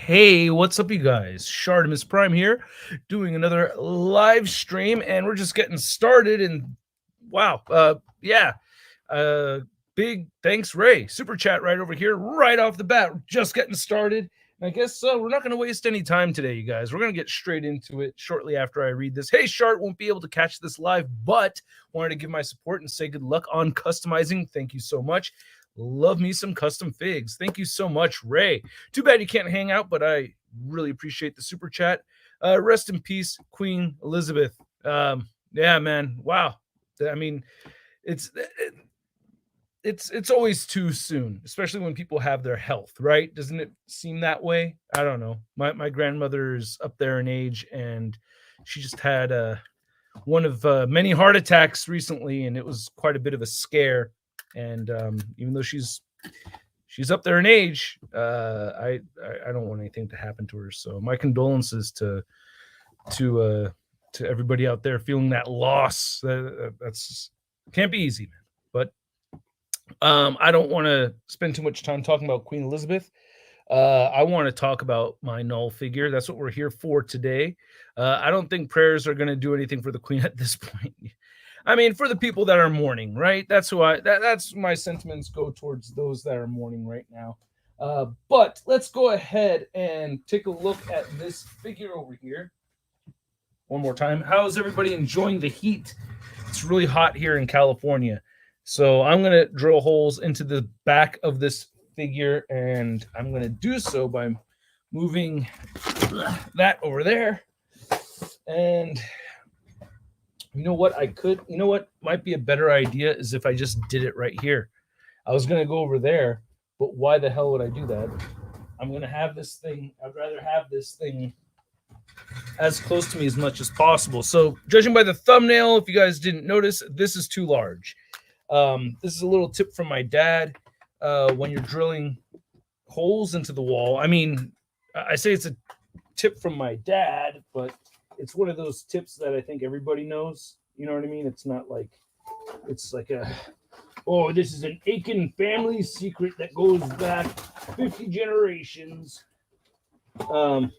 Hey, what's up, you guys? ShartimusPrime here, doing another live stream, and we're just getting started. And wow, yeah, uh, big thanks, Ray. Super chat right over here, right off the bat. We're just getting started. And I guess we're not going to waste any time today, you guys. We're going to get straight into it shortly after I read this. Hey, Shart won't be able to catch this live, but wanted to give my support and say good luck on customizing. Thank you so much. Love me some custom figs. Thank you so much, Ray. Too bad you can't hang out, but I really appreciate the super chat. Rest in peace, Queen Elizabeth. Yeah, man. Wow. I mean, it's it's always too soon, especially when people have their health, right? Doesn't it seem that way? I don't know. My grandmother's up there in age, and she just had one of many heart attacks recently, and it was quite a bit of a scare. And even though she's up there in age, I don't want anything to happen to her. So my condolences to everybody out there feeling that loss. That's can't be easy, man. But I don't want to spend too much time talking about Queen Elizabeth. I want to talk about my Knull figure. That's what we're here for today. I don't think prayers are going to do anything for the Queen at this point. I mean, for the people that are mourning, right? That's who that's my sentiments go towards those that are mourning right now. But let's go ahead and take a look at this figure over here. One more time. How's everybody enjoying the heat? It's really hot here in California. So I'm going to drill holes into the back of this figure, and I'm going to do so by moving that over there. And you know what might be a better idea is if I just did it right here. I was going to go over there, but why the hell would I do that? I'm going to have this thing. I'd rather have this thing as close to me as much as possible. So judging by the thumbnail, if you guys didn't notice, this is too large. This is a little tip from my dad. When you're drilling holes into the wall, I mean, I say it's a tip from my dad, but it's one of those tips that I think everybody knows. You know what I mean? It's not like it's like this is an Aiken family secret that goes back 50 generations. Cool,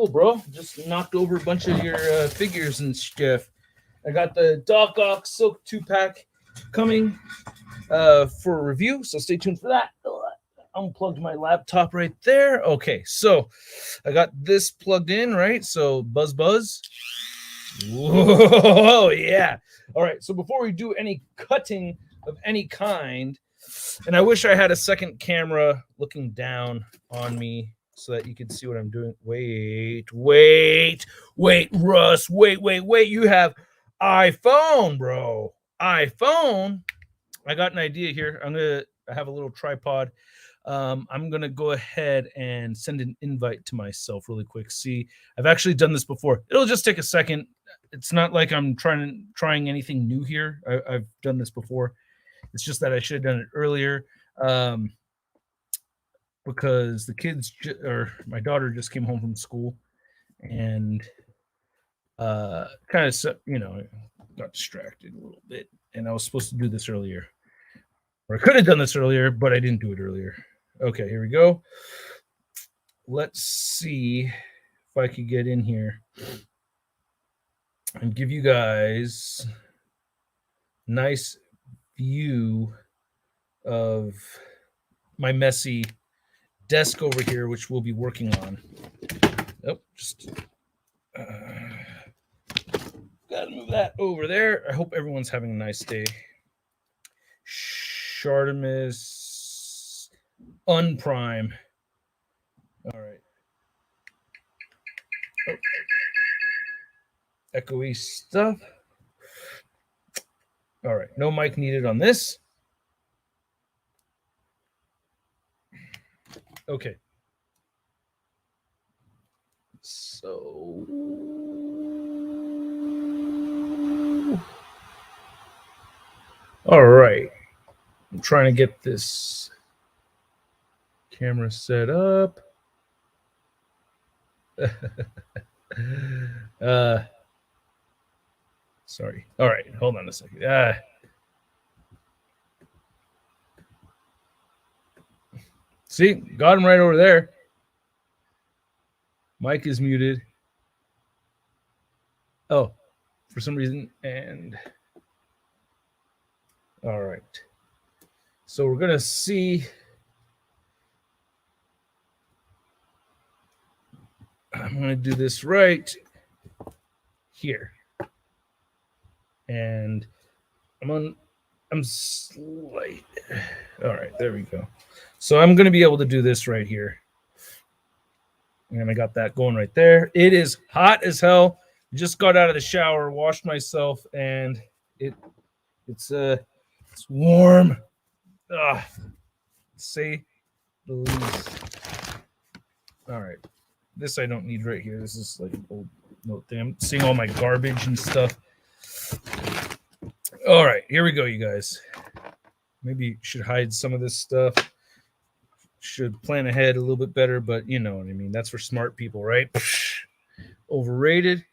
bro. Just knocked over a bunch of your figures and stuff. I got the Doc Ock Silk 2-pack coming for review, so stay tuned for that. Unplugged my laptop right there. Okay, so I got this plugged in, right? So buzz. Whoa, yeah. All right, so before we do any cutting of any kind, and I wish I had a second camera looking down on me so that you could see what I'm doing. Wait, Russ. Wait. You have iPhone, bro. iPhone. I got an idea here. I have a little tripod. I'm going to go ahead and send an invite to myself really quick. See, I've actually done this before. It'll just take a second. It's not like I'm trying anything new here. I've done this before. It's just that I should have done it earlier because the kids or my daughter just came home from school and kind of, got distracted a little bit. And I was supposed to do this earlier. Or I could have done this earlier, but I didn't do it earlier. Okay, here we go. Let's see if I could get in here and give you guys a nice view of my messy desk over here, which we'll be working on. Oh, just gotta move that over there. I hope everyone's having a nice day. Shartimus Unprime. All right. Oh. Echoey stuff. All right. No mic needed on this. Okay. So all right. I'm trying to get this camera set up. Sorry. All right. Hold on a second. See, got him right over there. Mic is muted. Oh, for some reason, and all right. So we're gonna see. I'm gonna do this right here, and I'm slight. All right, there we go. So I'm gonna be able to do this right here, and I got that going right there. It is hot as hell. Just got out of the shower, washed myself, and it's warm. Ugh, say the least. All right, this I don't need right here. This is like an old note thing. I'm seeing all my garbage and stuff. All right, here we go, you guys. Maybe should hide some of this stuff. Should plan ahead a little bit better, but you know what I mean. That's for smart people, right? Overrated.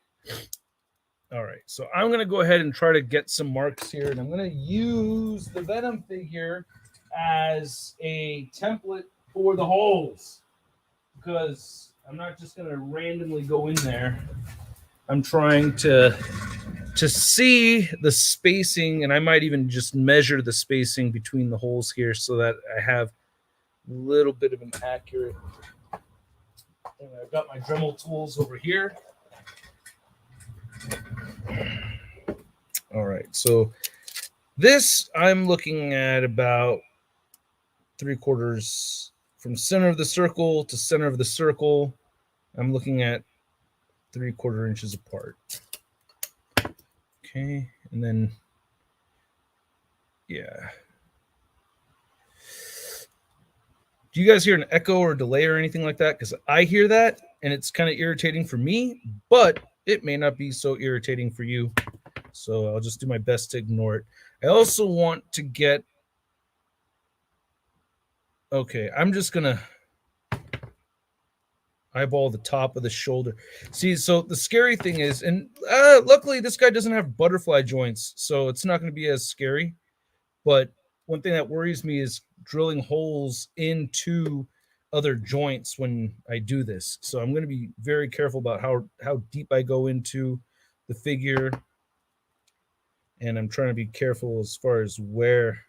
All right, so I'm going to go ahead and try to get some marks here, and I'm going to use the Venom figure as a template for the holes, because I'm not just going to randomly go in there. I'm trying to see the spacing, and I might even just measure the spacing between the holes here so that I have a little bit of an accurate. And I've got my Dremel tools over here. All right, so this I'm looking at about 3/4 from center of the circle to center of the circle. I'm looking at 3/4 inches apart. Okay, and then yeah. Do you guys hear an echo or delay or anything like that? Because I hear that, and it's kind of irritating for me, but it may not be so irritating for you. So I'll just do my best to ignore it. I also want to get... Okay, I'm just going to eyeball the top of the shoulder. See, so the scary thing is, and luckily this guy doesn't have butterfly joints, so it's not going to be as scary. But one thing that worries me is drilling holes into other joints when I do this. So I'm going to be very careful about how deep I go into the figure. And I'm trying to be careful as far as where.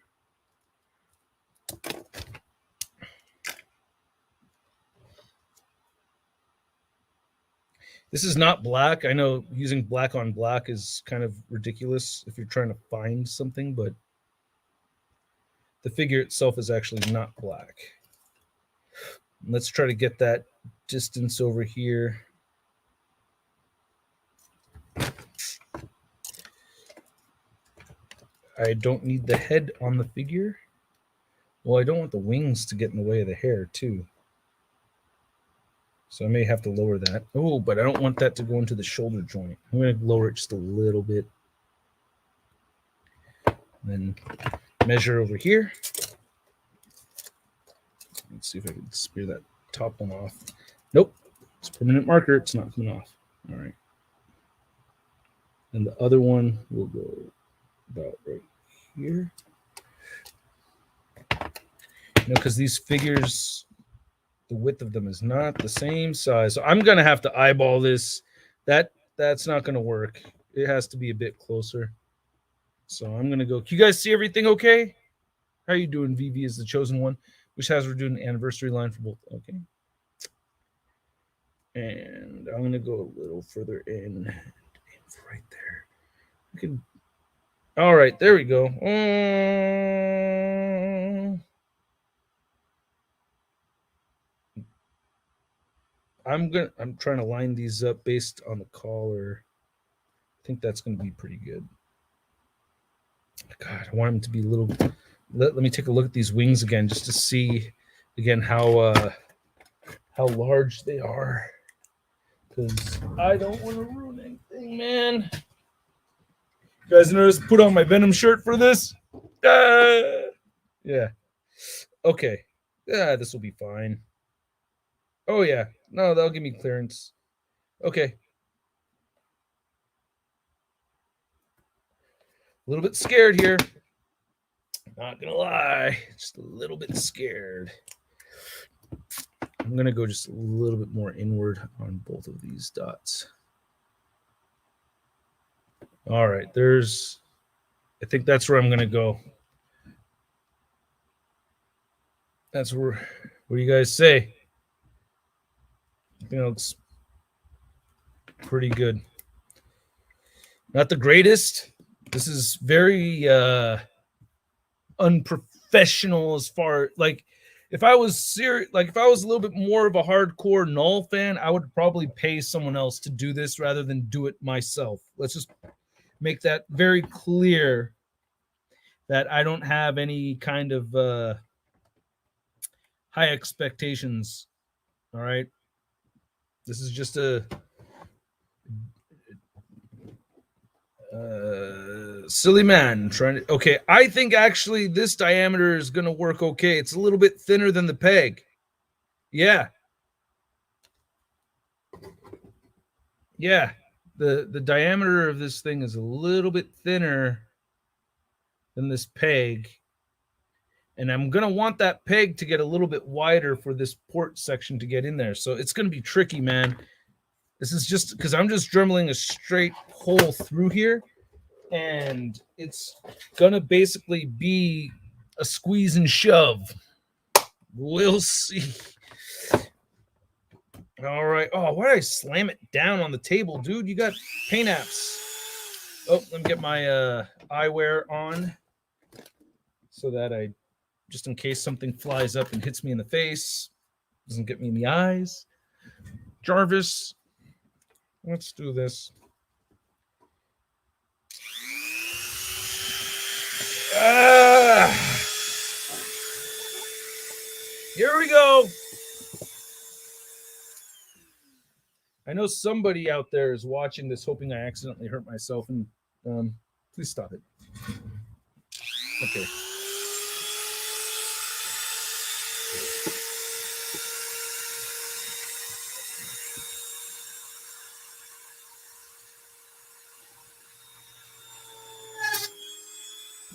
This is not black. I know using black on black is kind of ridiculous if you're trying to find something, but the figure itself is actually not black. Let's try to get that distance over here. I don't need the head on the figure. Well, I don't want the wings to get in the way of the hair, too. So I may have to lower that. Oh, but I don't want that to go into the shoulder joint. I'm going to lower it just a little bit. Then measure over here. Let's see if I can spear that top one off. Nope. It's a permanent marker. It's not coming off. All right. And the other one will go about right here. You know, because these figures, the width of them is not the same size. So I'm going to have to eyeball this. That's not going to work. It has to be a bit closer. So I'm going to go. Can you guys see everything okay? How are you doing? VV is the chosen one, which has we're doing an anniversary line for both. Okay. And I'm going to go a little further in. Right there. We can. All right, there we go. I'm trying to line these up based on the collar. I think that's going to be pretty good. God, I want them to be a little. Let me take a look at these wings again, just to see again how large they are, because I don't want to ruin anything, man. You guys notice put on my Venom shirt for this? Yeah. Okay. Yeah, this will be fine. Oh yeah. No, that'll give me clearance. Okay. A little bit scared here. Not gonna lie, just a little bit scared. I'm going to go just a little bit more inward on both of these dots. All right, I think that's where I'm going to go. That's where, what do you guys say? I think it looks pretty good. Not the greatest. This is very unprofessional as far, like, if I was serious, like if I was a little bit more of a hardcore Knull fan, I would probably pay someone else to do this rather than do it myself. Let's just make that very clear that I don't have any kind of high expectations. All right. This is just a silly man trying to. Okay. I think actually this diameter is going to work okay. It's a little bit thinner than the peg. Yeah. Yeah. The diameter of this thing is a little bit thinner than this peg. And I'm going to want that peg to get a little bit wider for this port section to get in there. So it's going to be tricky, man. This is just because I'm just dremeling a straight hole through here. And it's going to basically be a squeeze and shove. We'll see. All right. Oh, why did I slam it down on the table, dude? You got paint apps. Oh, let me get my eyewear on so that I, just in case something flies up and hits me in the face, doesn't get me in the eyes. Jarvis, let's do this. Here we go. I know somebody out there is watching this hoping I accidentally hurt myself, and please stop it. Okay.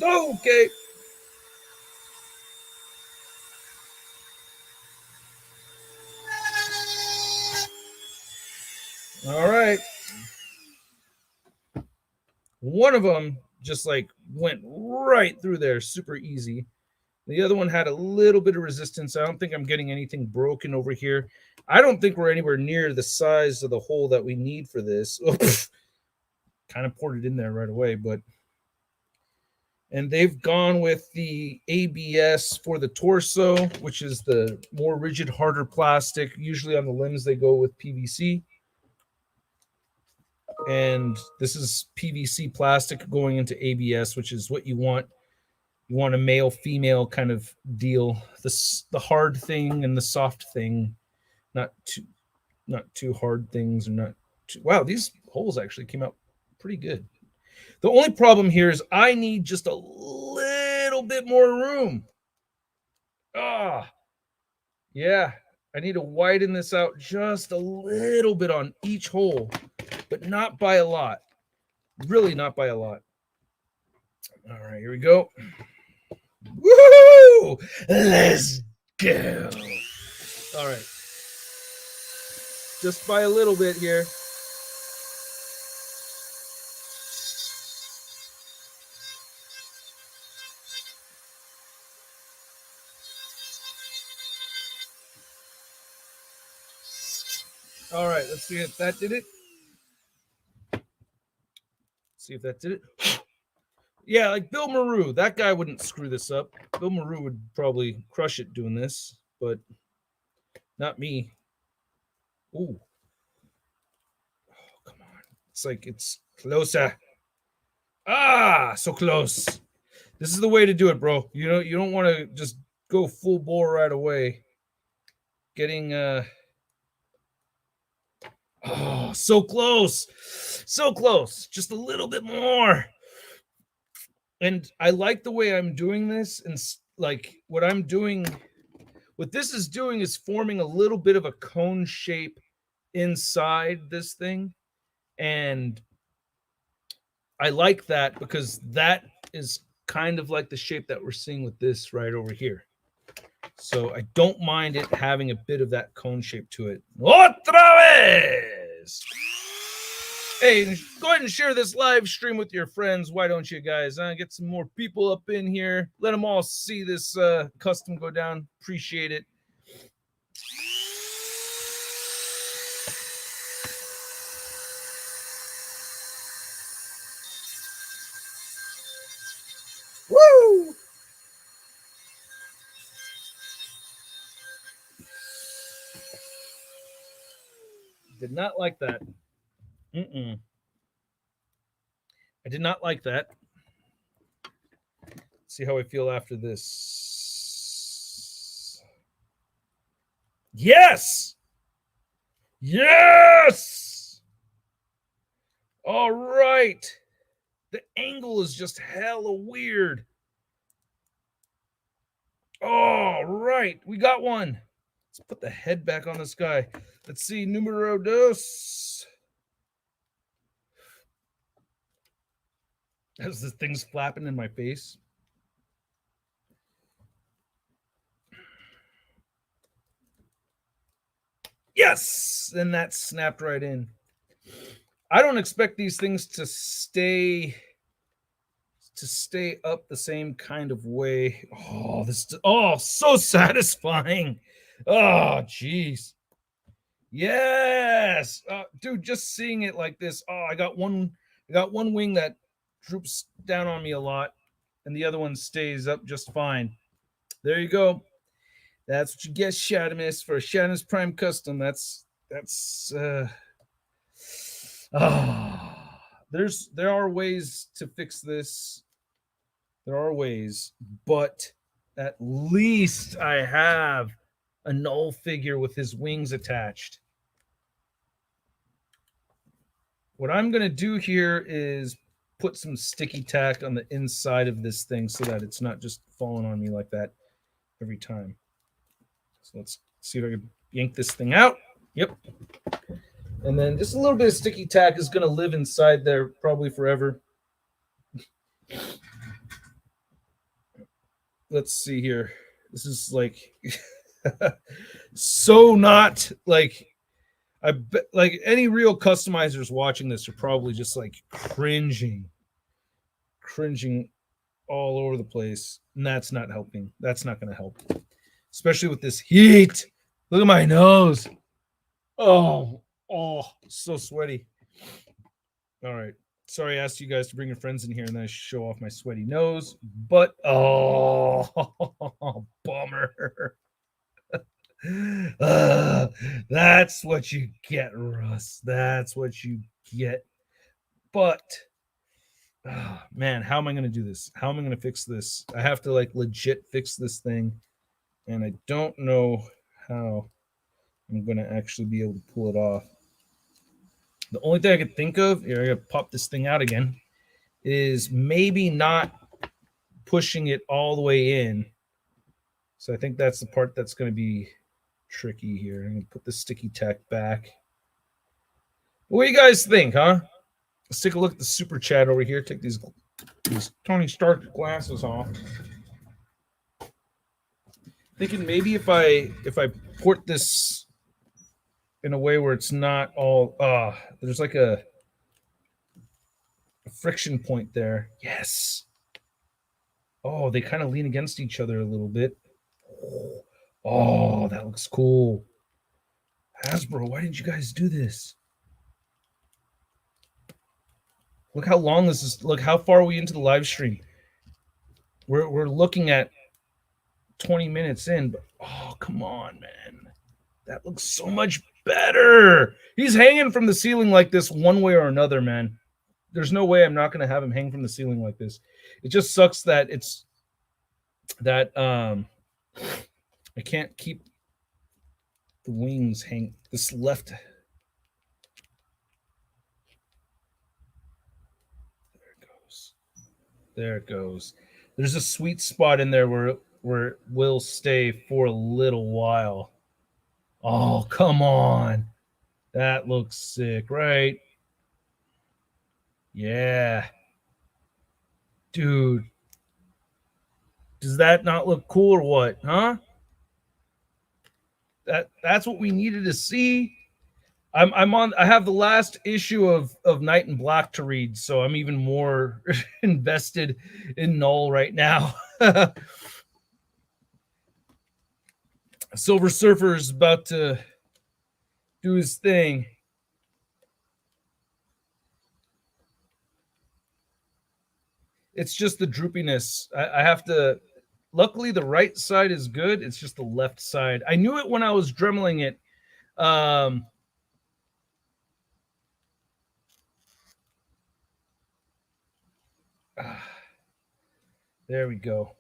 Okay. All right. One of them just like went right through there, super easy. The other one had a little bit of resistance. I don't think I'm getting anything broken over here. I don't think we're anywhere near the size of the hole that we need for this. Oh, kind of poured it in there right away, but. And they've gone with the ABS for the torso, which is the more rigid, harder plastic. Usually on the limbs, they go with PVC. And this is PVC plastic going into ABS, which is what you want. You want a male-female kind of deal. The hard thing and the soft thing, not too hard things, or not too. Wow, these holes actually came out pretty good. The only problem here is I need just a little bit more room. Yeah, I need to widen this out just a little bit on each hole, but not by a lot. Really not by a lot. All right, here we go. Woo! Let's go. All right. Just by a little bit here. All right, let's see if that did it. See if that did it. Yeah, like Bill Maru. That guy wouldn't screw this up. Bill Maru would probably crush it doing this, but not me. Ooh. Oh, come on. It's like it's closer. So close. This is the way to do it, bro. You know, you don't want to just go full bore right away. Getting so close. So close. Just a little bit more. And I like the way I'm doing this, and like what I'm doing, what this is doing is forming a little bit of a cone shape inside this thing. And I like that because that is kind of like the shape that we're seeing with this right over here. So I don't mind it having a bit of that cone shape to it. Otra vez! Hey, go ahead and share this live stream with your friends. Why don't you guys? Get some more people up in here. Let them all see this custom go down. Appreciate it. Woo! Did not like that. I did not like that. Let's see how I feel after this. Yes! Yes! All right. The angle is just hella weird. All right. We got one. Let's put the head back on this guy. Let's see. Numero dos. As this thing's flapping in my face. Yes! And that snapped right in. I don't expect these things to stay up the same kind of way. Oh, so satisfying. Oh, jeez. Yes. Dude, just seeing it like this. Oh, I got one wing that droops down on me a lot, and the other one stays up just fine. There you go. That's what you get, Shadimus, for a ShartimusPrime custom. There are ways to fix this. There are ways, but at least I have a Knull figure with his wings attached. What I'm going to do here is put some sticky tack on the inside of this thing so that it's not just falling on me like that every time. So let's see if I can yank this thing out. Yep. And then just a little bit of sticky tack is going to live inside there probably forever. Let's see here. This is like so not like I bet like any real customizers watching this are probably just like cringing all over the place. And that's not helping. That's not going to help, especially with this heat. Look at my nose. Oh, so sweaty. All right. Sorry, I asked you guys to bring your friends in here and then I show off my sweaty nose. But bummer. That's what you get, Russ. That's what you get. But man, how am I going to do this? How am I going to fix this? I have to like legit fix this thing, and I don't know how I'm going to actually be able to pull it off. The only thing I could think of, here, I got to pop this thing out again, is maybe not pushing it all the way in. So I think that's the part that's going to be tricky here. I'm going to put the sticky tack back. What do you guys think, huh? Let's take a look at the super chat over here. Take these Tony Stark glasses off. Thinking maybe if I port this in a way where it's not all there's like a friction point there. Yes. Oh, they kind of lean against each other a little bit. Oh, that looks cool. Hasbro, why didn't you guys do this? Look how long this is. Look how far are we into the live stream. We're looking at 20 minutes in, but oh, come on, man. That looks so much better. He's hanging from the ceiling like this one way or another, man. There's no way I'm not going to have him hang from the ceiling like this. It just sucks that it's that I can't keep the wings hang this left. There it goes. There it goes. There's a sweet spot in there where it will stay for a little while. Oh, come on. That looks sick, right? Yeah. Dude. Does that not look cool or what? Huh? That's what we needed to see. I have the last issue of Knight in Black to read, so I'm even more invested in Knull right now. Silver Surfer is about to do his thing. It's just the droopiness. I have to. Luckily, the right side is good. It's just the left side. I knew it when I was dremeling it. Um, there we go.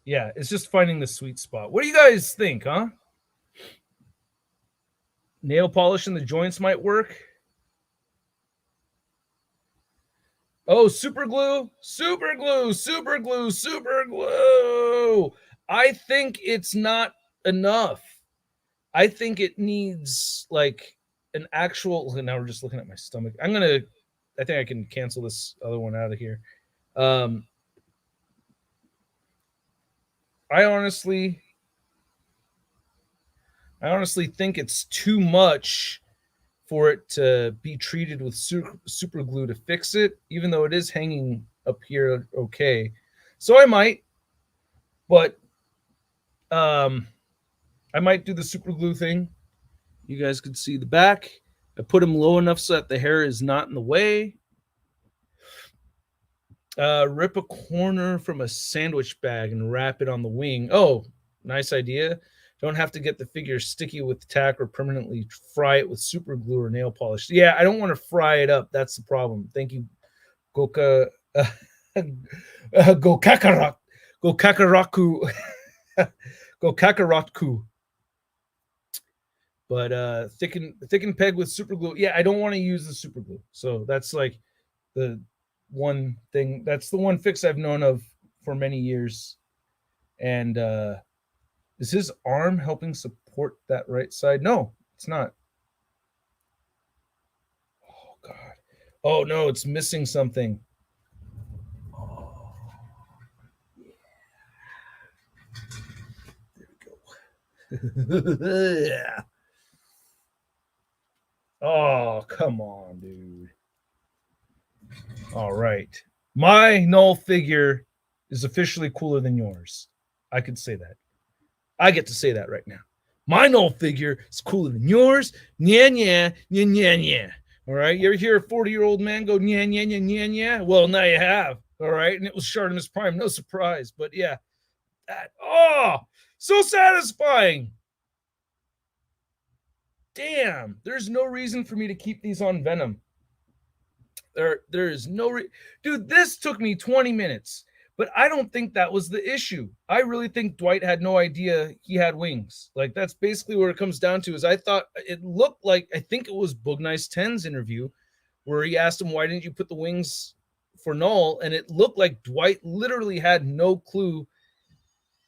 Yeah, it's just finding the sweet spot. What do you guys think, huh? Nail polish in the joints might work. Oh, super glue, super glue, super glue, super glue. I think it's not enough. I think it needs like an actual. Now we're just looking at my stomach. I think I can cancel this other one out of here. Um, I honestly, I honestly think it's too much for it to be treated with super glue to fix it, even though it is hanging up here okay. So I might, but um, I might do the super glue thing. You guys could see the back. I put them low enough so that the hair is not in the way. Rip a corner from a sandwich bag and wrap it on the wing. Oh, nice idea. Don't have to get the figure sticky with tack or permanently fry it with super glue or nail polish. Yeah, I don't want to fry it up. That's the problem. Thank you, Goka. Go Kakarot. Go Kakaraku. Go Kakaratku. But thicken peg with super glue. Yeah, I don't want to use the super glue. So that's like the one thing. That's the one fix I've known of for many years. And is his arm helping support that right side? No, it's not. Oh God. Oh no, it's missing something. Oh, yeah. There we go. Yeah. Oh, come on, dude. All right. My Knull figure is officially cooler than yours. I could say that. I get to say that right now. My Knull figure is cooler than yours. Nya, nya, nya, nya, nya. All right. You ever hear a 40-year-old man go nya, nya, nya, nya, nya? Well, now you have. All right. And it was ShartimusPrime. No surprise. But yeah. So satisfying. Damn. There's no reason for me to keep these on Venom. There is no dude. This took me 20 minutes, but I don't think that was the issue. I really think Dwight had no idea he had wings. Like that's basically what it comes down to. Is I thought it looked like I think it was Boog Nice 10's interview where he asked him why didn't you put the wings for Knull, and it looked like Dwight literally had no clue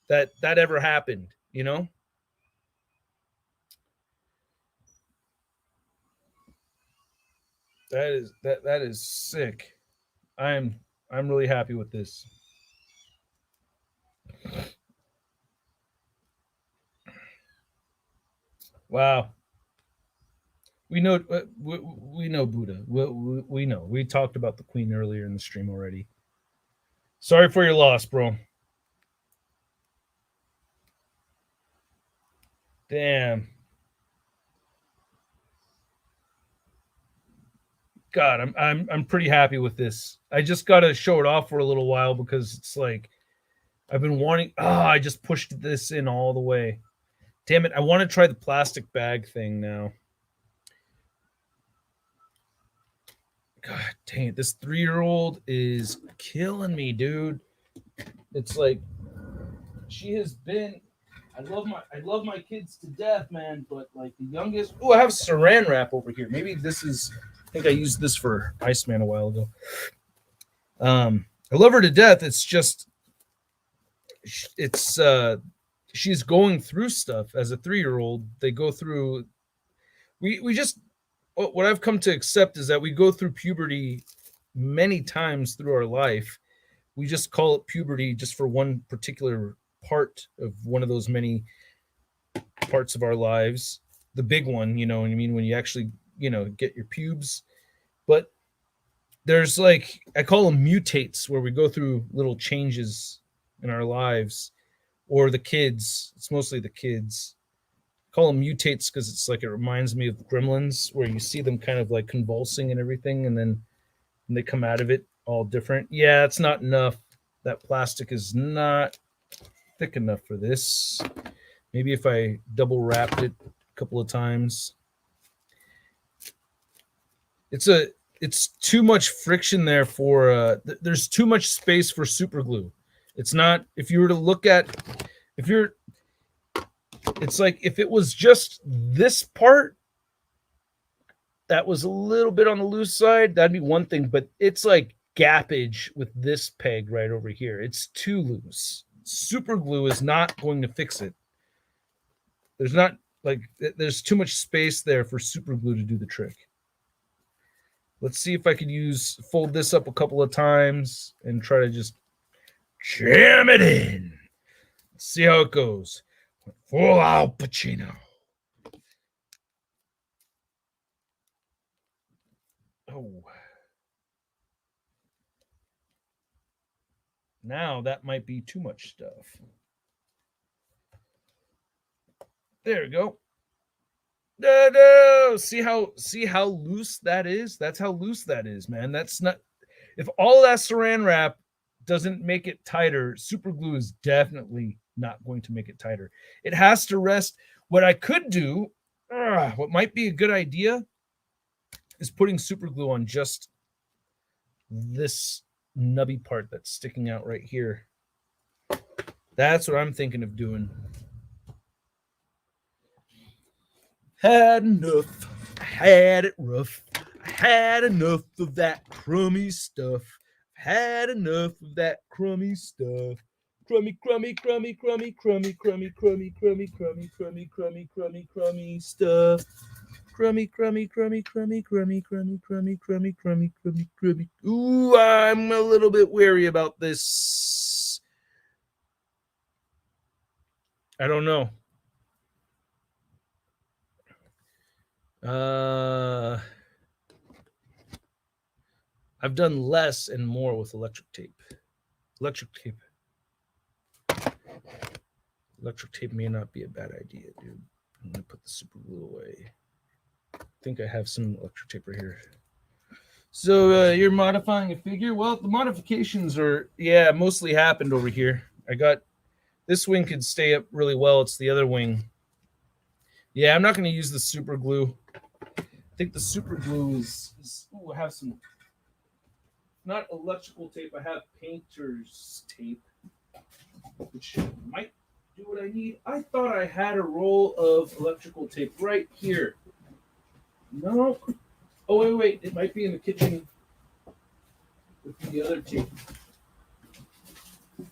that that ever happened. You know. That is sick. I'm really happy with this. Wow. We know Buddha. We know. We talked about the Queen earlier in the stream already. Sorry for your loss, bro. Damn. God, I'm pretty happy with this. I just gotta show it off for a little while because it's like I've been wanting. I just pushed this in all the way. Damn it! I want to try the plastic bag thing now. God dang it! This 3-year-old is killing me, dude. It's like she has been. I love my kids to death, man. But like the youngest. Oh, I have Saran wrap over here. Maybe this is. I think I used this for Iceman a while ago. I love her to death. It's just it's she's going through stuff as a 3-year-old. They go through we just what I've come to accept is that we go through puberty many times through our life. We just call it puberty just for one particular part of one of those many parts of our lives. The big one, you know what I mean, when you actually, you know, get your pubes. But there's like, I call them mutates, where we go through little changes in our lives, or the kids. It's mostly the kids. I call them mutates because it's like, it reminds me of Gremlins, where you see them kind of like convulsing and everything, and then when they come out of it all different. Yeah, it's not enough. That plastic is not thick enough for this. Maybe if I double wrapped it a couple of times. It's too much friction there for there's too much space for super glue. It's not, if you were to look at, if you're, it's like if it was just this part that was a little bit on the loose side, that'd be one thing, but it's like gappage with this peg right over here. It's too loose. Super glue is not going to fix it. There's not, like, there's too much space there for super glue to do the trick. Let's see if I could fold this up a couple of times and try to just jam it in. Let's see how it goes. Full Al Pacino. Oh. Now that might be too much stuff. There we go. No. See how loose that is? That's how loose that is, man. That's not, if all that saran wrap doesn't make it tighter, super glue is definitely not going to make it tighter. It has to rest. What I could do, what might be a good idea, is putting super glue on just this nubby part that's sticking out right here. That's what I'm thinking of doing. Had enough. I had it rough. I had enough of that crummy stuff. Had enough of that crummy stuff. Crummy, crummy, crummy, crummy, crummy, crummy, crummy, crummy, crummy, crummy, crummy, crummy, crummy stuff. Crummy, crummy, crummy, crummy, crummy, crummy, crummy, crummy, crummy, crummy, crummy. Ooh, I'm a little bit wary about this. I don't know. I've done less and more with electric tape. Electric tape may not be a bad idea, dude. I'm gonna put the super glue away. I think I have some electric tape right here. So you're modifying a figure? Well, the modifications are, mostly happened over here. I got, this wing could stay up really well. It's the other wing. Yeah, I'm not going to use the super glue. I think the super glue is I have some, not electrical tape. I have painter's tape, which might do what I need. I thought I had a roll of electrical tape right here. No. Oh, wait. It might be in the kitchen with the other tape.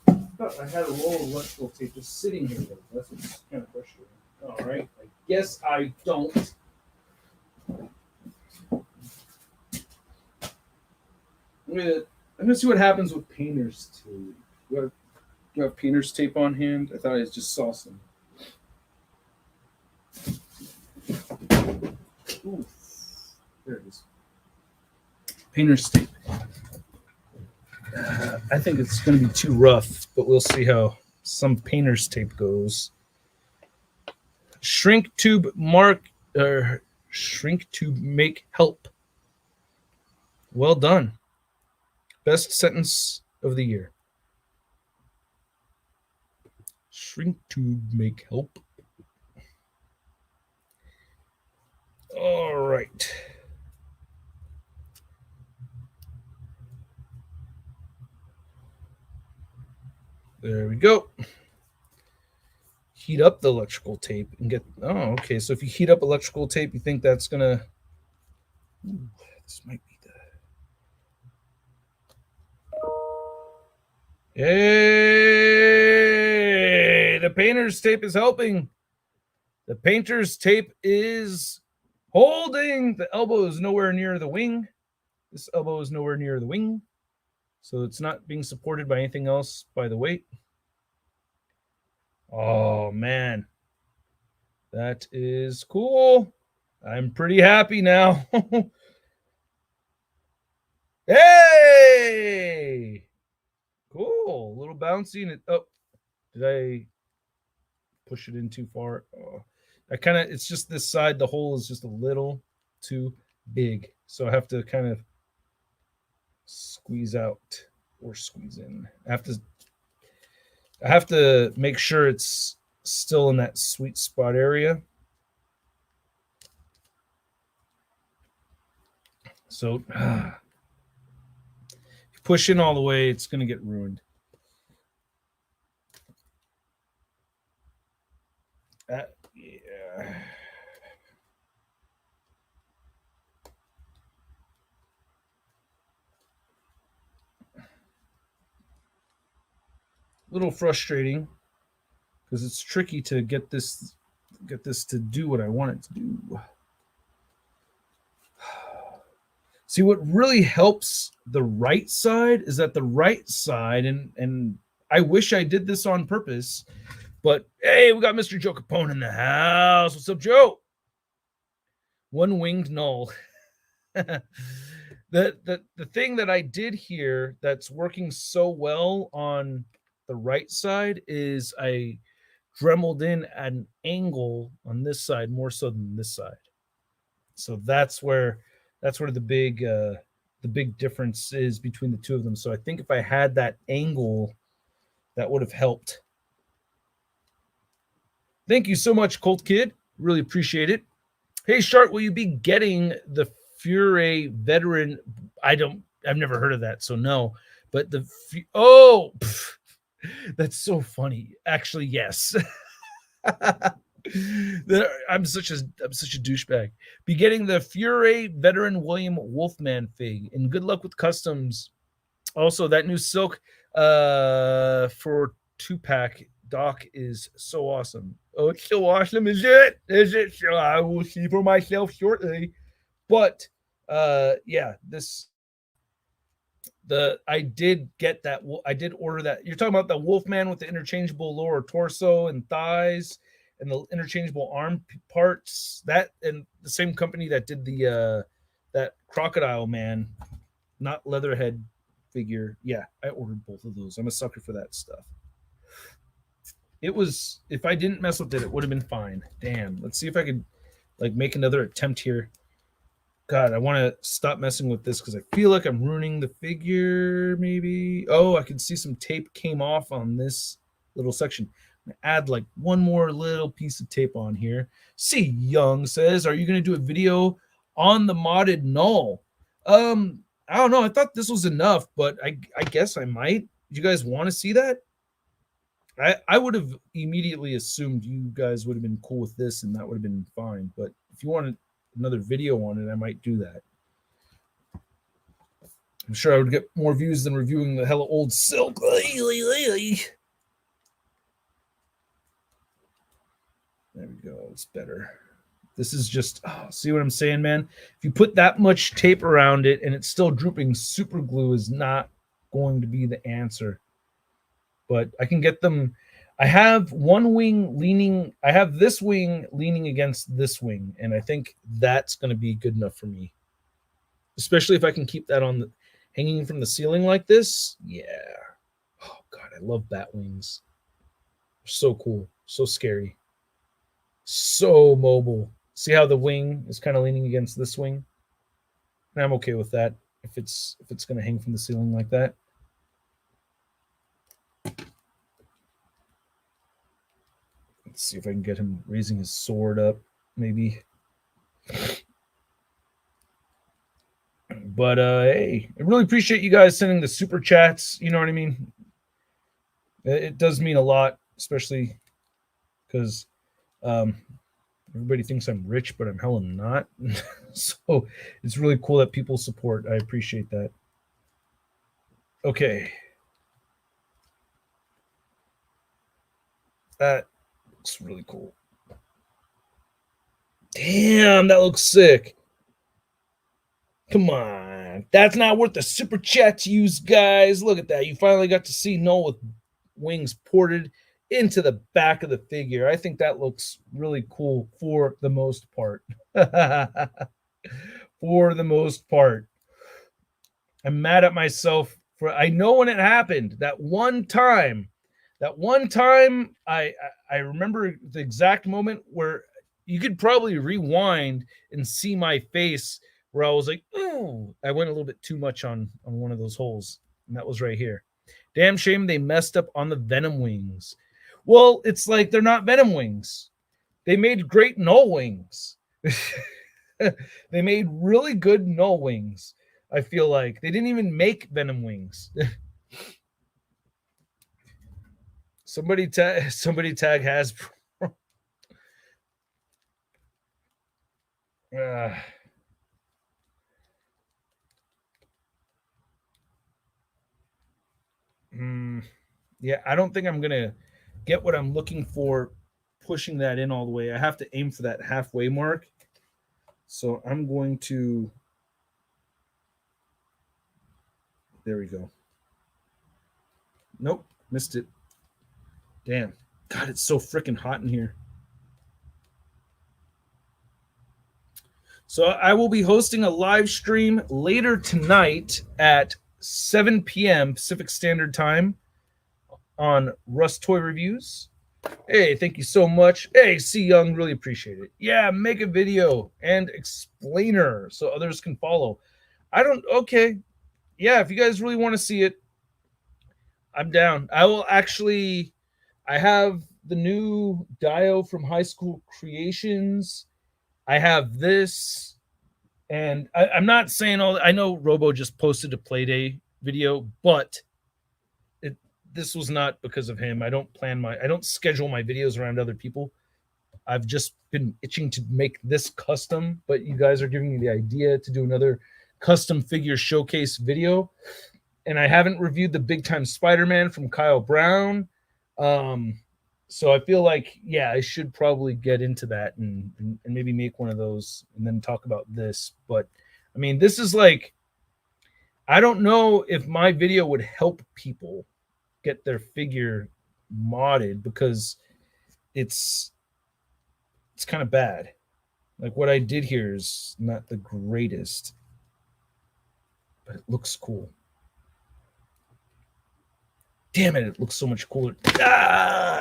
I thought I had a roll of electrical tape just sitting here, though. That's what's kind of frustrating. All right. I guess I don't. I'm gonna see what happens with painter's tape. Do I have painter's tape on hand? I thought I just saw some. Ooh, there it is. Painter's tape. I think it's going to be too rough, but we'll see how some painter's tape goes. Shrink tube make help. Well done. Best sentence of the year. Shrink tube make help. All right. There we go. Heat up the electrical tape and get, okay. So if you heat up electrical tape, you think that's going to, this might be the, hey, the painter's tape is helping. The painter's tape is holding. The elbow is nowhere near the wing. This elbow is nowhere near the wing. So it's not being supported by anything else by the weight. Oh, man. That is cool. I'm pretty happy now. Hey! Cool. A little bouncy. And oh, did I push it in too far? Oh, it's just this side. The hole is just a little too big. So I have to kind of squeeze out or squeeze in. I have to make sure it's still in that sweet spot area. So if you push in all the way, it's going to get ruined. Yeah. A little frustrating because it's tricky to get this to do what I want it to do. See, what really helps the right side is that the right side, and I wish I did this on purpose, but hey, we got Mr. Joe Capone in the house. What's up, Joe? One winged Knull. The thing that I did here that's working so well on the right side is I dremeled in at an angle on this side more so than this side. So that's where the big difference is between the two of them. So I think if I had that angle, that would have helped. Thank you so much, Colt Kid. Really appreciate it. Hey, Shart, will you be getting the Fure veteran? I've never heard of that, so no. But that's so funny. Actually, yes. I'm such a douchebag. Be getting the Fure veteran William Wolfman fig, and good luck with customs. Also, that new silk for 2-pack Doc is so awesome. Oh, it's so awesome, is it? Is it? So I will see for myself shortly. But yeah, I did get that. I did order that. You're talking about the Wolfman with the interchangeable lower torso and thighs and the interchangeable arm parts. That, and the same company that did the that Crocodile Man, not Leatherhead figure. Yeah, I ordered both of those. I'm a sucker for that stuff. It was, if I didn't mess with it, it would have been fine. Damn. Let's see if I could like make another attempt here. God, I want to stop messing with this because I feel like I'm ruining the figure, maybe. Oh, I can see some tape came off on this little section. I'm gonna add like one more little piece of tape on here. C Young says, are you going to do a video on the modded Knull? I don't know. I thought this was enough, but I guess I might. Do you guys want to see that? I would have immediately assumed you guys would have been cool with this and that would have been fine. But if you wanted another video on it, I might do that. I'm sure I would get more views than reviewing the hella old silk. There we go. It's better. This is just, see what I'm saying, man? If you put that much tape around it and it's still drooping, super glue is not going to be the answer. But I can get them. I have one wing leaning. I have this wing leaning against this wing, and I think that's going to be good enough for me. Especially if I can keep that on the hanging from the ceiling like this. Yeah. Oh God, I love bat wings. They're so cool, so scary, so mobile. See how the wing is kind of leaning against this wing? And I'm okay with that if it's going to hang from the ceiling like that. Let's see if I can get him raising his sword up, maybe. But hey, I really appreciate you guys sending the super chats. You know what I mean? It does mean a lot, especially because everybody thinks I'm rich, but I'm hella not. So it's really cool that people support. I appreciate that. Okay. That looks really cool. Damn, that looks sick. Come on. That's not worth the super chat to use, guys. Look at that. You finally got to see Knull with wings ported into the back of the figure. I think that looks really cool for the most part. For the most part. I'm mad at myself for I know when it happened. That one time I remember the exact moment where you could probably rewind and see my face where I was like, "Ooh," I went a little bit too much on one of those holes, and that was right here. Damn shame they messed up on the Venom wings. Well, it's like they're not Venom wings. They made great Knull wings. They made really good Knull wings. I feel like they didn't even make Venom wings. somebody tag Hasbro. uh, yeah, I don't think I'm gonna get what I'm looking for pushing that in all the way. I have to aim for that halfway mark. So I'm going to. There we go. Nope, missed it. Damn. God, it's so freaking hot in here. So I will be hosting a live stream later tonight at 7 p.m. Pacific Standard Time on Rust Toy Reviews. Hey, thank you so much. Hey, C Young, really appreciate it. Yeah, make a video and explainer so others can follow. Okay. Yeah, if you guys really want to see it, I'm down. I have the new Dio from High School Creations. I have this, and I'm not saying all. I know Robo just posted a Playday video, but this was not because of him. I don't schedule my videos around other people. I've just been itching to make this custom, but you guys are giving me the idea to do another custom figure showcase video. And I haven't reviewed the Big Time Spider-Man from Kyle Brown. So I feel like, yeah, I should probably get into that and maybe make one of those and then talk about this. But I mean, this is like, I don't know if my video would help people get their figure modded because it's kind of bad. Like what I did here is not the greatest, but it looks cool. Damn it looks so much cooler.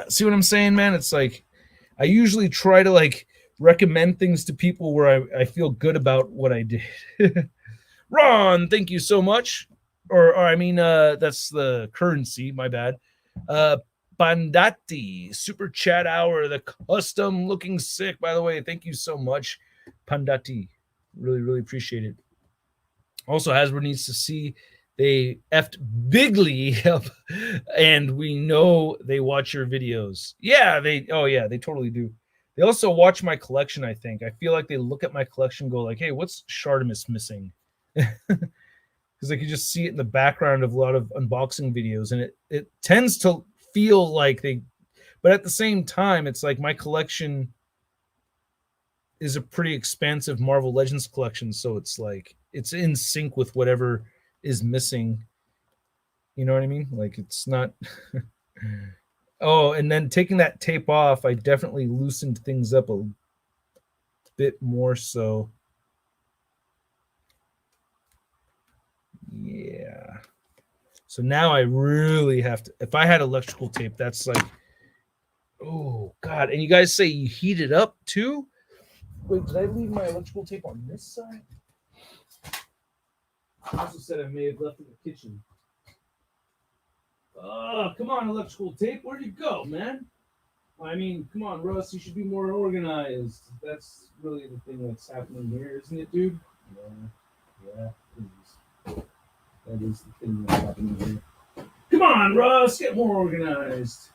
See what I'm saying, man? It's like I usually try to like recommend things to people where I feel good about what I did. Ron, thank you so much. Or I mean, that's the currency, my bad. Pandati, super chat hour, the custom looking sick, by the way. Thank you so much, Pandati. Really, really appreciate it. Also, Hasbro needs to see they effed bigly up, and we know they watch your videos. Yeah, they totally do. They also watch my collection, I think. I feel like they look at my collection and go like, hey, what's Shartimus missing? Because they can just see it in the background of a lot of unboxing videos, and it tends to feel like they, but at the same time, it's like my collection is a pretty expansive Marvel Legends collection, so it's like it's in sync with whatever is missing. You know what I mean? Like it's not. Oh, and then taking that tape off, I definitely loosened things up a bit more so. Yeah. So now I really have to, if I had electrical tape, that's like, oh God. And you guys say you heat it up too? Wait, did I leave my electrical tape on this side? I also said I may have left it in the kitchen. Oh, come on, electrical tape. Where'd you go, man? I mean, come on, Russ. You should be more organized. That's really the thing that's happening here, isn't it, dude? Yeah, it is. That is the thing that's happening here. Come on, Russ. Get more organized.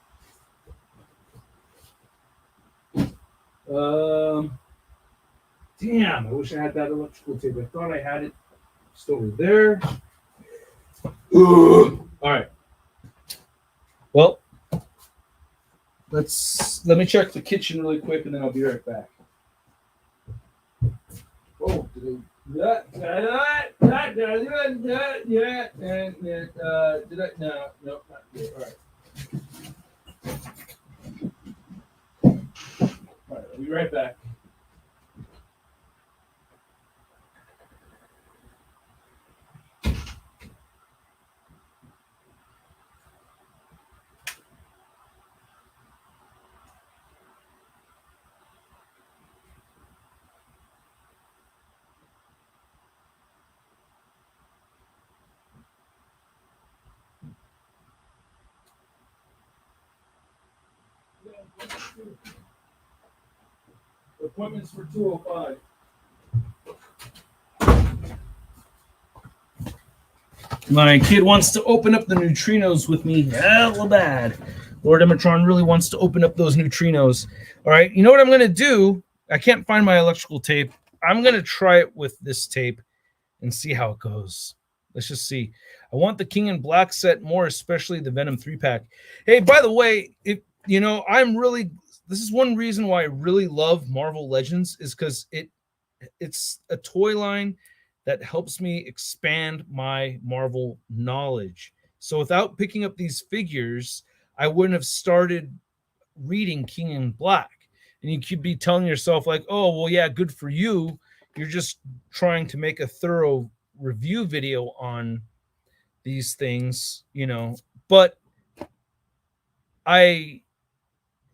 Damn, I wish I had that electrical tape. I thought I had it just over there. All right. Well, let me check the kitchen really quick, and then I'll be right back. Oh, did I? No, not yet. All right. I'll be right back. Appointments for 2:05. My kid wants to open up the neutrinos with me hella bad. Lord Emetron really wants to open up those neutrinos. All right, you know what I'm going to do? I can't find my electrical tape. I'm going to try it with this tape and see how it goes. Let's just see. I want the King in Black set more, especially the Venom 3-pack. Hey, by the way, this is one reason why I really love Marvel Legends is because it's a toy line that helps me expand my Marvel knowledge. So without picking up these figures, I wouldn't have started reading King in Black. And you could be telling yourself like, oh, well, yeah, good for you. You're just trying to make a thorough review video on these things, but I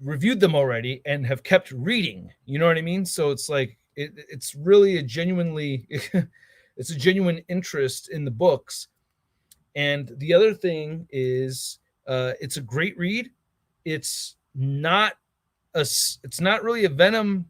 reviewed them already and have kept reading. You know what I mean? So it's like, it's really a genuine interest in the books. And the other thing is, it's a great read. It's not really a Venom.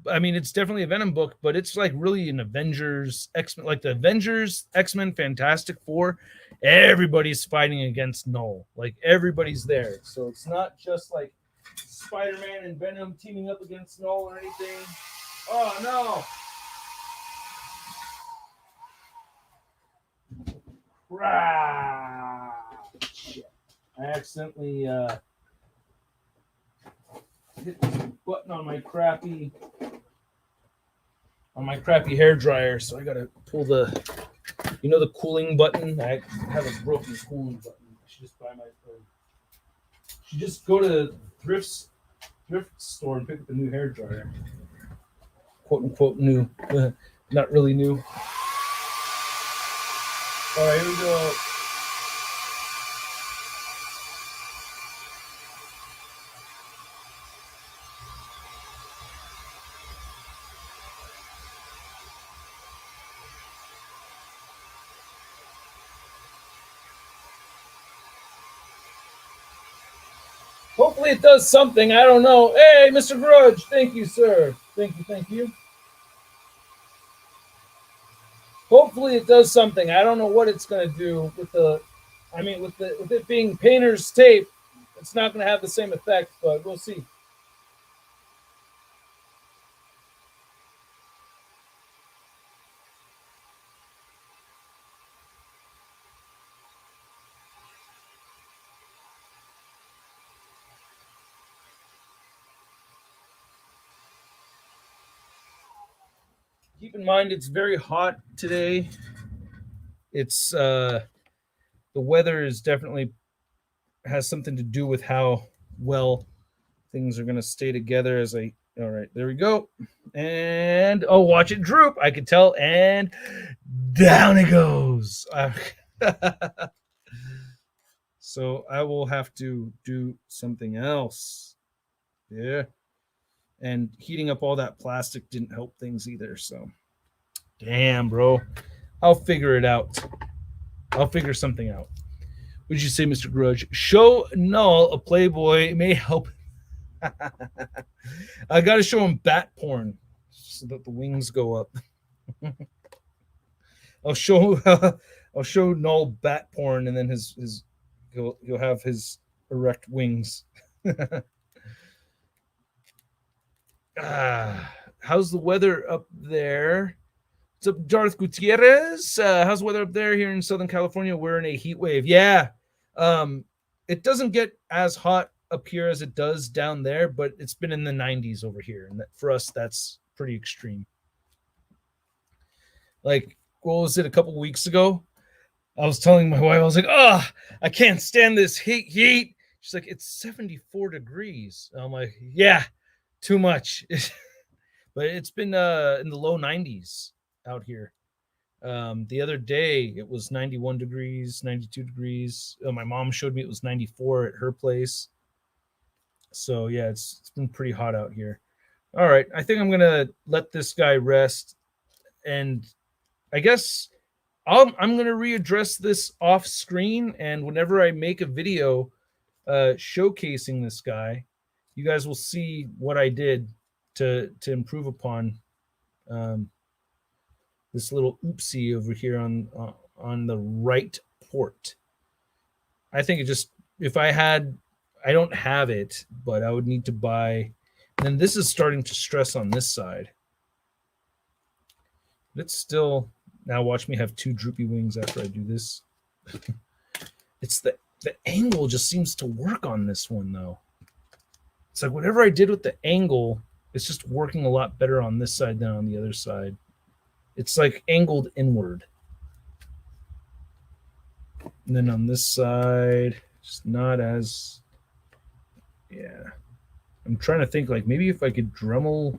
I mean, it's definitely a Venom book, but it's like really an Avengers, X-Men, like the Avengers, X-Men, Fantastic Four. Everybody's fighting against Knull. Like everybody's there. So it's not just like Spider-Man and Venom teaming up against Knull or anything. Oh no! Shit. I accidentally hit the button on my crappy hair dryer, so I gotta pull the cooling button. I have a broken cooling button. I should just buy should just go to thrift store and pick up a new hair dryer. Quote unquote new. Not really new. All right, here we go. Hopefully it does something. I don't know. Hey, Mr. Grudge. Thank you, sir. Thank you. Hopefully it does something. I don't know what it's going to do with it being painter's tape. It's not going to have the same effect, but we'll see. Keep in mind, it's very hot today. It's the weather is definitely has something to do with how well things are going to stay together. All right, there we go. And watch it droop. I can tell. And down it goes. So I will have to do something else. Yeah. And heating up all that plastic didn't help things either. So, damn, bro. I'll figure it out. I'll figure something out. What did you say, Mr. Grudge? Show Knull a Playboy may help. I got to show him bat porn so that the wings go up. I'll show Knull bat porn, and then he'll have his erect wings. How's the weather up there? What's up, Darth Gutierrez? How's the weather up there here in Southern California? We're in a heat wave. Yeah. It doesn't get as hot up here as it does down there, but it's been in the 90s over here. And for us, that's pretty extreme. Like, what was it, a couple weeks ago? I was telling my wife, I was like, I can't stand this heat. She's like, it's 74 degrees. I'm like, yeah, too much. But it's been in the low 90s out here. The other day it was 91 degrees, 92 degrees. My mom showed me it was 94 at her place. So yeah, it's been pretty hot out here. All right, I think I'm gonna let this guy rest, and I guess I'm gonna readdress this off screen. And whenever I make a video showcasing this guy, you guys will see what I did to improve upon um, this little oopsie over here on the right port. I think it just if I don't have it, but I would need to buy. And then this is starting to stress on this side. But it's still now. Watch me have two droopy wings after I do this. It's the angle just seems to work on this one though. It's like whatever I did with the angle, it's just working a lot better on this side than on the other side. It's like angled inward. And then on this side, just not as, yeah. I'm trying to think like maybe if I could Dremel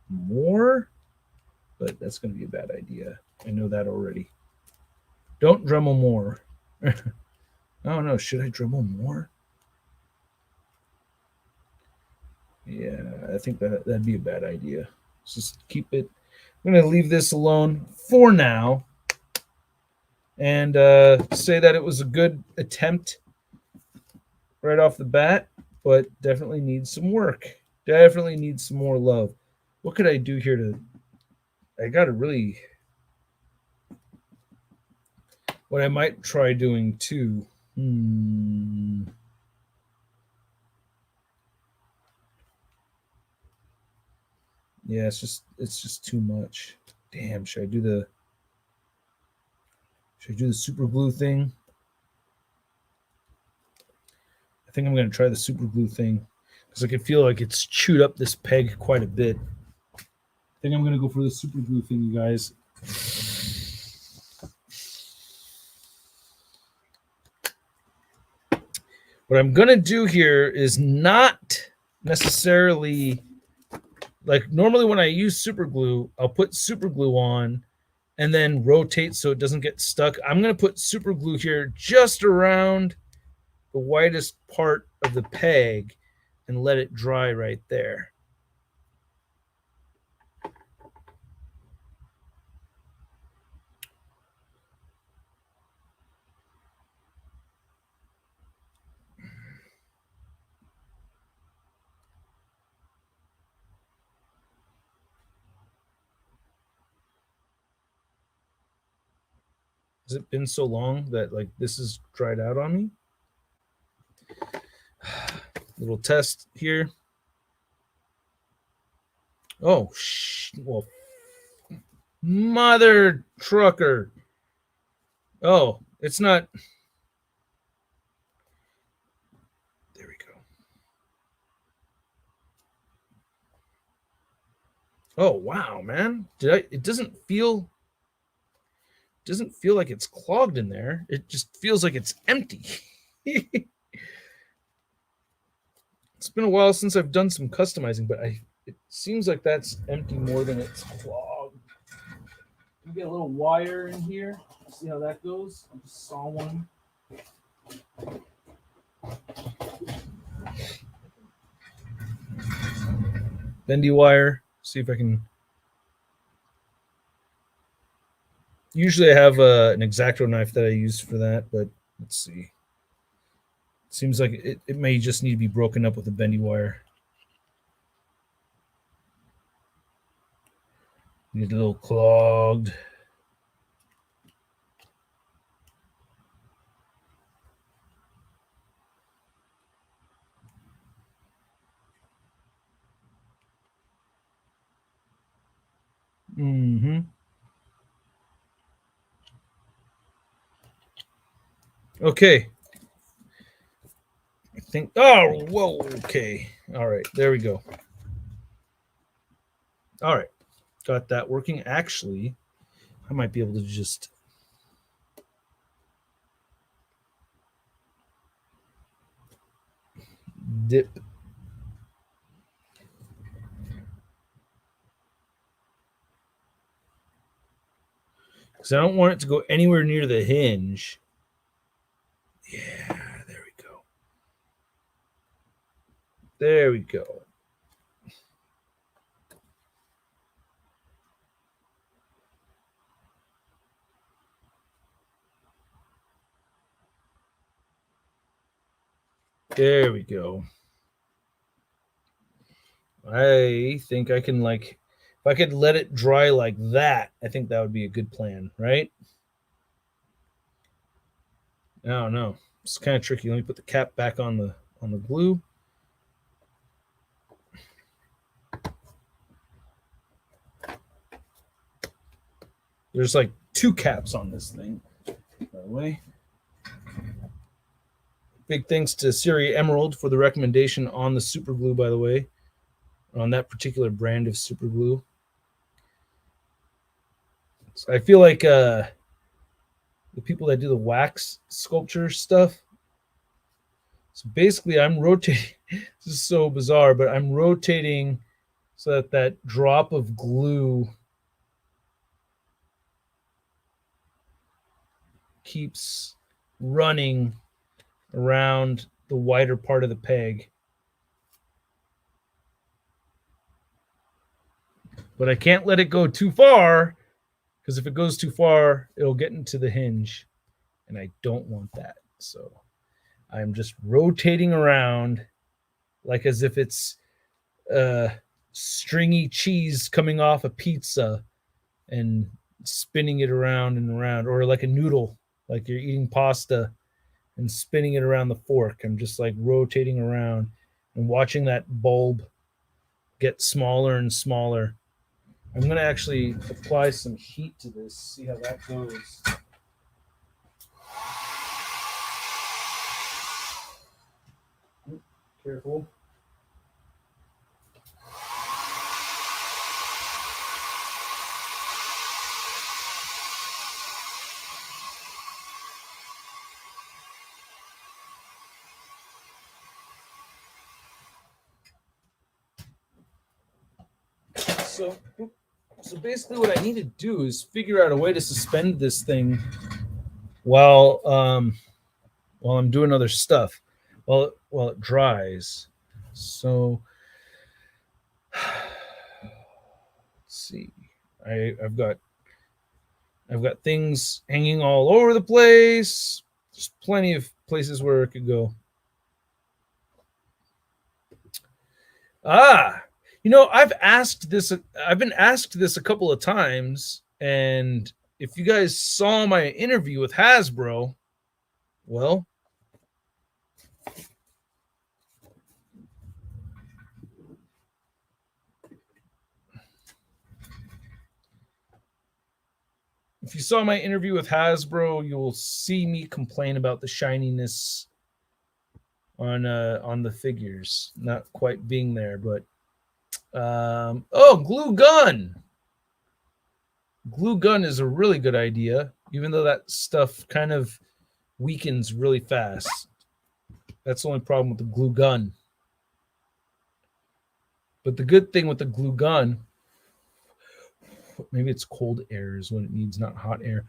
more, but that's going to be a bad idea. I know that already. Don't Dremel more. Oh no, should I Dremel more? Yeah, I think that'd be a bad idea. Let's just keep it. I'm going to leave this alone for now and say that it was a good attempt right off the bat, but definitely needs some work. Definitely needs some more love. What could I do here to? I got to really. What I might try doing too. Yeah, it's just too much. Damn, should I do the super glue thing? I think I'm gonna try the super glue thing because I can feel like it's chewed up this peg quite a bit. I think I'm gonna go for the super glue thing, you guys. What I'm gonna do here is not necessarily like normally when I use super glue, I'll put super glue on and then rotate so it doesn't get stuck. I'm gonna put super glue here just around the widest part of the peg and let it dry right there. Has it been so long that like this is dried out on me? Little test here. Oh, well, mother trucker. Oh, it's not. There we go. Oh wow, man! It doesn't feel like it's clogged in there. It just feels like it's empty. It's been a while since I've done some customizing, but it seems like that's empty more than it's clogged. We get a little wire in here. See how that goes? I just saw one. Bendy wire. See if I can. Usually I have an X-Acto knife that I use for that, but let's see. It seems like it may just need to be broken up with a bendy wire. Need a little clogged. Mm-hmm. Okay. I think. Oh, whoa. Okay. All right. There we go. All right. Got that working. Actually, I might be able to just. Dip because I don't want it to go anywhere near the hinge. Yeah, there we go. There we go. There we go. I think I can, like, if I could let it dry like that, I think that would be a good plan, right? I don't know. It's kind of tricky. Let me put the cap back on the glue. There's like 2 caps on this thing, by the way. Big thanks to Siri Emerald for the recommendation on the super glue, by the way, on that particular brand of super glue. So I feel like the people that do the wax sculpture stuff. So basically, I'm rotating. This is so bizarre, but I'm rotating so that that drop of glue keeps running around the wider part of the peg. But I can't let it go too far, because if it goes too far, it'll get into the hinge, and I don't want that. So I'm just rotating around like as if it's stringy cheese coming off a pizza and spinning it around and around, or like a noodle, like you're eating pasta and spinning it around the fork. I'm just like rotating around and watching that bulb get smaller and smaller. I'm going to actually apply some heat to this, see how that goes. Careful. So basically what I need to do is figure out a way to suspend this thing while I'm doing other stuff, while it dries. So let's see. I've got things hanging all over the place. There's plenty of places where it could go. I've been asked this a couple of times, and if you guys saw my interview with Hasbro, well, if you saw my interview with Hasbro, you'll see me complain about the shininess on the figures not quite being there. But glue gun. Glue gun is a really good idea, even though that stuff kind of weakens really fast. That's the only problem with the glue gun. But the good thing with the glue gun, maybe it's cold air is when it needs, not hot air.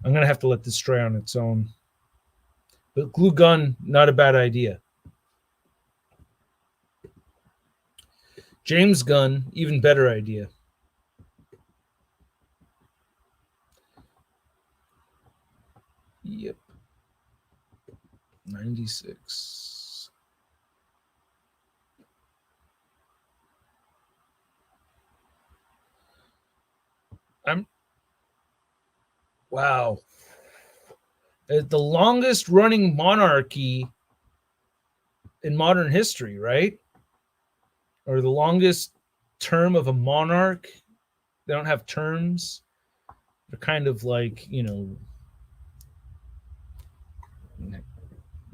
I'm going to have to let this dry on its own. But glue gun, not a bad idea. James gun, even better idea. Yep. 96. Wow. The longest running monarchy in modern history, right? Or the longest term of a monarch. They don't have terms. They're kind of like,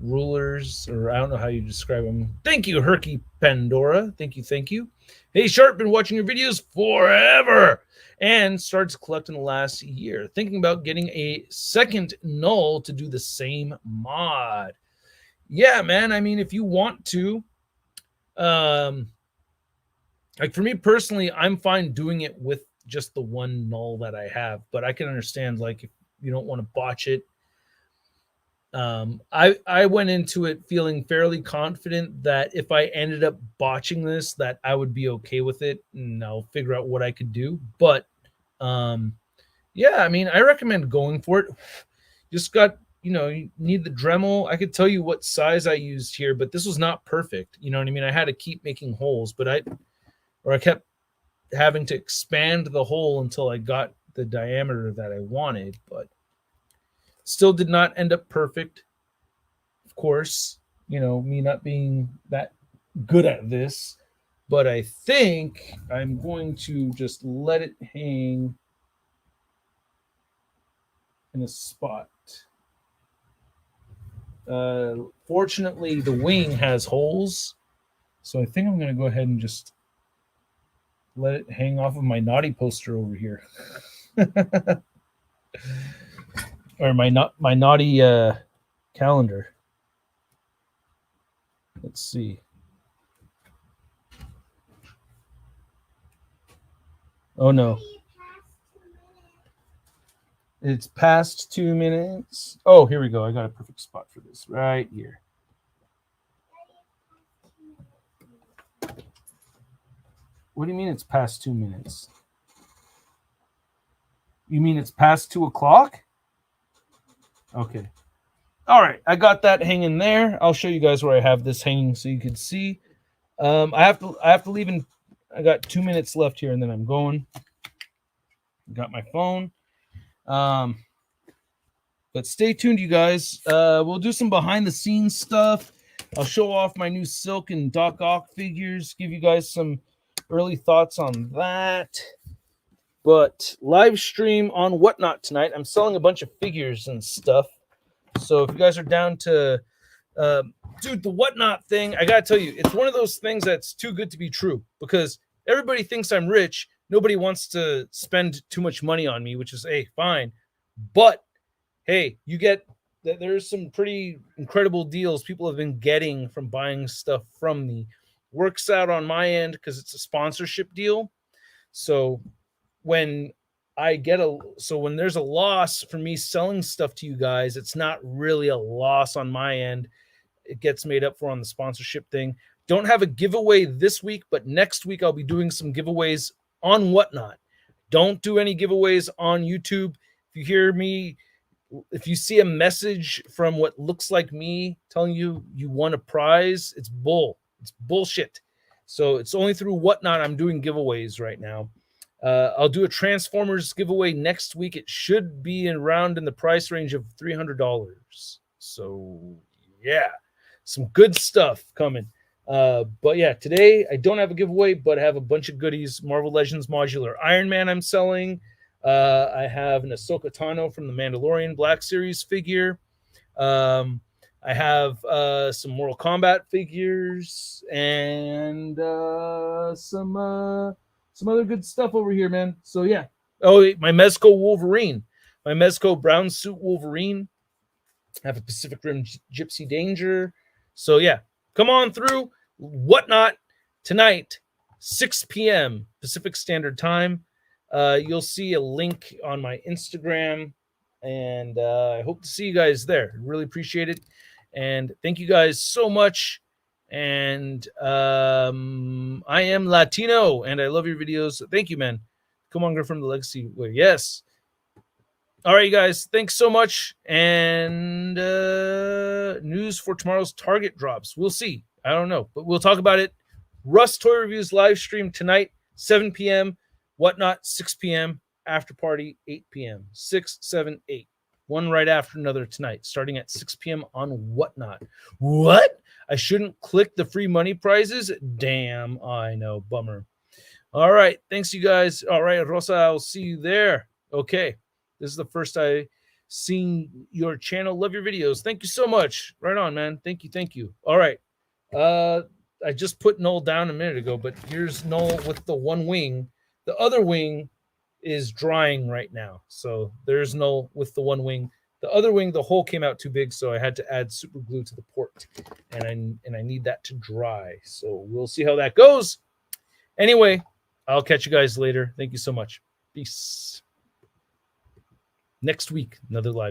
rulers, or I don't know how you describe them. Thank you, Herky Pandora. Thank you. Hey, Sharp, been watching your videos forever and starts collecting the last year. Thinking about getting a second Knull to do the same mod. Yeah, man. I mean, if you want to, Like for me personally, I'm fine doing it with just the one Knull that I have, but I can understand like if you don't want to botch it. I went into it feeling fairly confident that if I ended up botching this, that I would be okay with it, and I'll figure out what I could do. But um, yeah, I mean, I recommend going for it. Just got, you need the Dremel. I could tell you what size I used here, but this was not perfect. You know what I mean? I had to keep making holes, but I kept having to expand the hole until I got the diameter that I wanted, but still did not end up perfect. Of course, me not being that good at this, but I think I'm going to just let it hang in a spot. Fortunately, the wing has holes, so I think I'm going to go ahead and just let it hang off of my naughty poster over here. Or my naughty calendar. Let's see. Oh no. It's past 2 minutes. Oh, here we go. I got a perfect spot for this right here. What do you mean it's past 2 minutes? You mean it's past 2 o'clock? Okay. All right. I got that hanging there. I'll show you guys where I have this hanging so you can see. I have to leave in. I got 2 minutes left here, and then I'm going. Got my phone. But stay tuned, you guys. We'll do some behind the scenes stuff. I'll show off my new Silk and Doc Ock figures, give you guys some early thoughts on that. But live stream on Whatnot tonight. I'm selling a bunch of figures and stuff. So if you guys are down to, dude, the Whatnot thing, I gotta tell you, it's one of those things that's too good to be true because everybody thinks I'm rich. Nobody wants to spend too much money on me, which is, hey, fine. But hey, there's some pretty incredible deals people have been getting from buying stuff from me. Works out on my end because it's a sponsorship deal. So when there's a loss for me selling stuff to you guys, it's not really a loss on my end. It gets made up for on the sponsorship thing. Don't have a giveaway this week, but next week I'll be doing some giveaways on Whatnot. Don't do any giveaways on YouTube. If you see a message from what looks like me telling you won a prize, it's bullshit. So it's only through Whatnot I'm doing giveaways right now. I'll do a Transformers giveaway next week. It should be around in the price range of $300. So yeah, some good stuff coming. But yeah, today I don't have a giveaway, but I have a bunch of goodies. Marvel Legends modular Iron Man I'm selling. I have an Ahsoka Tano from the Mandalorian Black Series figure. I have some Mortal Kombat figures and some other good stuff over here, man. So yeah. Oh, my Mezco Wolverine, my Mezco brown suit Wolverine. I have a Pacific Rim Gypsy Danger. So yeah, come on through Whatnot tonight, 6 p.m. Pacific Standard Time. You'll see a link on my Instagram, and I hope to see you guys there. Really appreciate it, and thank you guys so much. And I am Latino, and I love your videos. Thank you, man. Come on, girl from the Legacy way. Yes. All right, you guys. Thanks so much. And news for tomorrow's Target drops. We'll see. I don't know, but we'll talk about it. Russ Toy Reviews live stream tonight, 7 p.m. Whatnot, 6 p.m. After party, 8 p.m. 6, 7, 8. One right after another tonight, starting at 6 p.m. on Whatnot. What? I shouldn't click the free money prizes? Damn, I know. Bummer. All right. Thanks, you guys. All right, Rosa, I'll see you there. Okay. This is the first I seen your channel. Love your videos. Thank you so much. Right on, man. Thank you. Thank you. All right. I just put Knull down a minute ago, but here's Knull with the one wing. The other wing is drying right now. So there's Knull with the one wing. The other wing, the hole came out too big, so I had to add super glue to the port, and I need that to dry. So we'll see how that goes. Anyway, I'll catch you guys later. Thank you so much. Peace. Next week, another live.